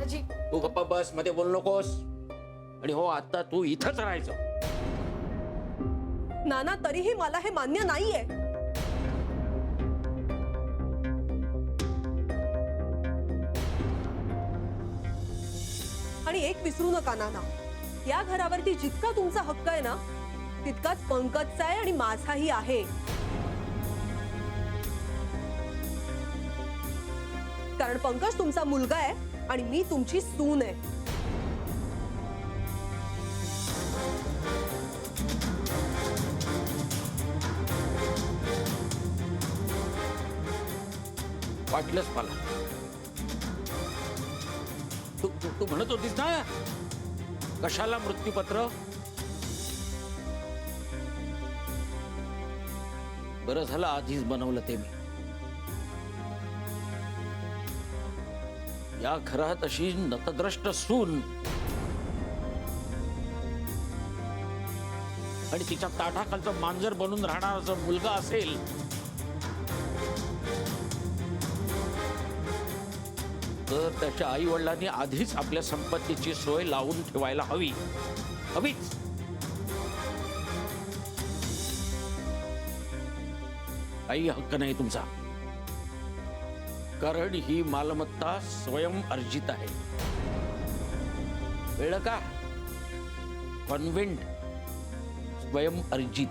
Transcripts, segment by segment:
नानाजी तू गप्पा बस, मध्ये बोल नकोस. आणि हो, आता तू इथंच राहायचं. नाना तरीही मला हे मान्य नाहीये. आणि एक विसरू नका नाना, या घरावरती जितका तुमचा हक्क आहे ना तितकाच पंकजचा आहे आणि माझाही आहे. कारण पंकज तुमचा मुलगा आहे आणि मी तुमची सून आहे. वाटलंच मला. तू तू तू म्हणत होतीस ना, कशाला मृत्यूपत्र. बरं झालं आधीच बनवलं ते मी. या घरात अशी नतद्रष्ट सून आणि तिच्या ताठाखालचं मांजर बनून राहणारा मुलगा असेल तर त्याच्या आई वडिलांनी आधीच आपल्या संपत्तीची सोय लावून ठेवायला हवी. हवीच. काही हक्क नाही तुमचा, कारण ही मालमत्ता स्वयं अर्जित आहे. कळलं का? कॉन्व्हेंट स्वयं अर्जित,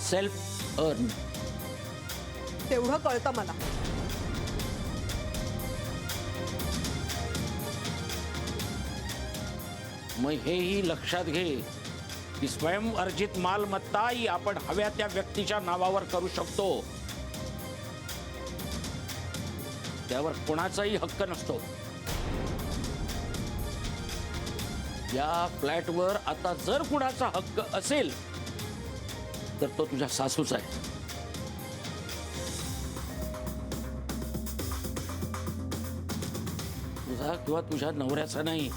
सेल्फ अर्न. तेवढं कळतं मला. मग हेही लक्षात घे की स्वयं अर्जित मालमत्ता ही आपण हव्या त्या व्यक्तीच्या नावावर करू शकतो. त्यावर कोणाचाही हक्क नसतो. या फ्लॅटवर आता जर कुणाचा हक्क असेल तर तो तुझ्या सासूचा आहे. तुझा किंवा तुझ्या नवऱ्याचा नाही.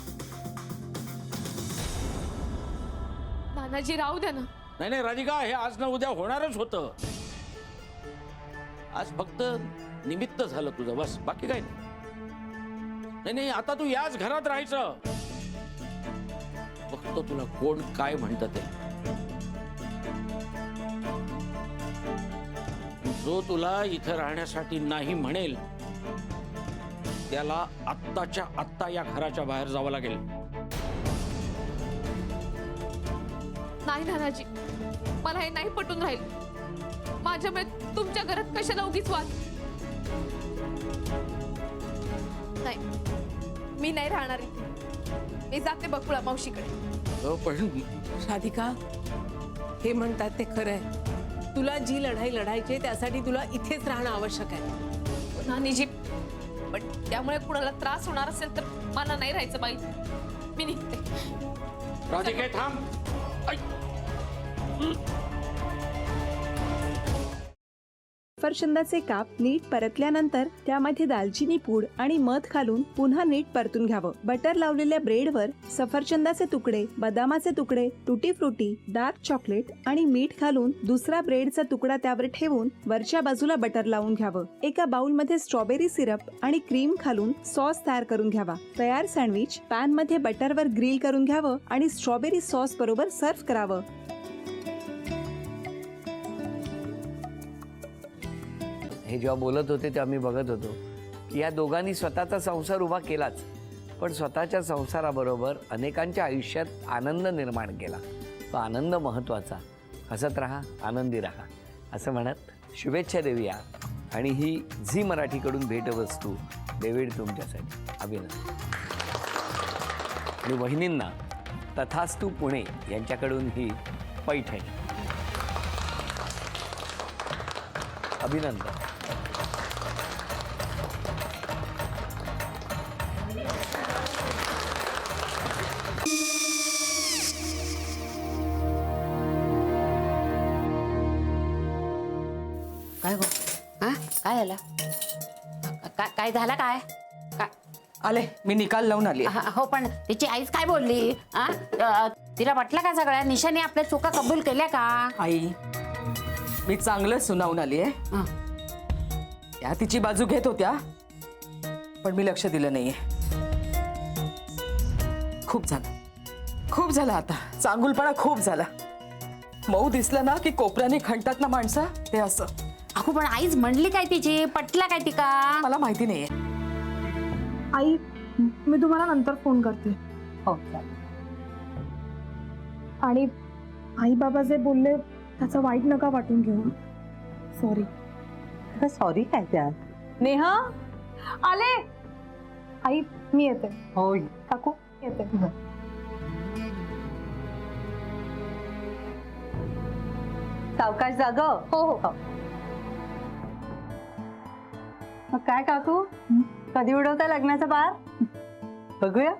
नानाजी राहू द्या ना. नाही नाही राधिका, हे आज ना उद्या होणारच होतं. आज फक्त निमित्त झालं तुझं, बस. बाकी काय नाही. नाही आता तू याच घरात राहायचं. बघतो तुला कोण काय म्हणतं ते. जो तुला इथं राहण्यासाठी नाही म्हणेल त्याला आत्ताच्या आत्ता या घराच्या बाहेर जावं लागेल. नाही नानाजी, मला हे नाही पटून राहील. माझ्यामुळे तुमच्या घरात कशाला उगीच वाद. नाही, मी नाही राहणार इथे. मी जाते बकुळा मावशीकडे. पण राधिका, हे म्हणतात ते खरं आहे. तुला जी लढाई लढायची आहे त्यासाठी तुला इथेच राहणं आवश्यक आहे. नानीजी, पण त्यामुळे कुणाला त्रास होणार असेल तर मला नाही राहायचं बाई. मी निघते. राधिके थांब. सफरचंदाचे काप नीट परतल्यानंतर त्यामध्ये दालचिनी पूड आणि मध घालून पुन्हा नीट परतून घ्यावं. बटर लावलेल्या ब्रेडवर सफरचंदाचे तुकडे, बदामाचे तुकडे, टुटी फ्रुटी, डार्क चॉकलेट आणि मीठ घालून दुसरा ब्रेडचा तुकडा त्यावर ठेवून वरच्या बाजूला बटर लावून घ्यावं. एका बाउलमध्ये स्ट्रॉबेरी सिरप आणि क्रीम घालून सॉस तयार करून घ्यावा. तयार सँडविच पॅन मध्ये बटरवर ग्रिल करून घ्यावं आणि स्ट्रॉबेरी सॉस बरोबर सर्व्ह करावं. हे जेव्हा बोलत होते तेव्हा मी बघत होतो की या दोघांनी स्वतःचा संसार उभा केलाच, पण स्वतःच्या संसाराबरोबर अनेकांच्या आयुष्यात आनंद निर्माण केला. तो आनंद महत्त्वाचा. हसत राहा, आनंदी राहा असं म्हणत शुभेच्छा देऊया. आणि ही झी मराठीकडून भेटवस्तू डेव्हिड तुमच्यासाठी. अभिनंदन. आणि वहिनींना तथास्तू पुणे यांच्याकडून ही पैठणी. अभिनंदन. काय गो? हा काय झालं? काय झालं काय? आले, मी निकाल लावून आली. हो, पण तिची आईच काय बोलली? तिला वाटलं का सगळ्या निशाने आपल्या चुका कबूल केल्या का? आई, मी चांगलं सुनावून आली आहे. त्या तिची बाजू घेत होत्या, पण मी लक्ष दिलं नाहीये. खूप झालं. खूप झालं आता. चांगुलपणा खूप झाला. मऊ दिसलं ना की कोपऱ्याने खणतात ना माणसं, ते असं. अगो पण आईच म्हणली काय तिची, पटला काय ती का? मला माहिती नाहीये. आई मी तुम्हाला नंतर फोन करते. हो आणि आई बाबा जे बोलले त्याचं वाईट नका वाटून घेऊ. सॉरी. सॉरी काय त्या नेहा आले. आई मी येते. हो काकू येते. सावकाश जाग. हो हो. मग काय काकू, कधी उडवता लग्नाचा बार? बघूया.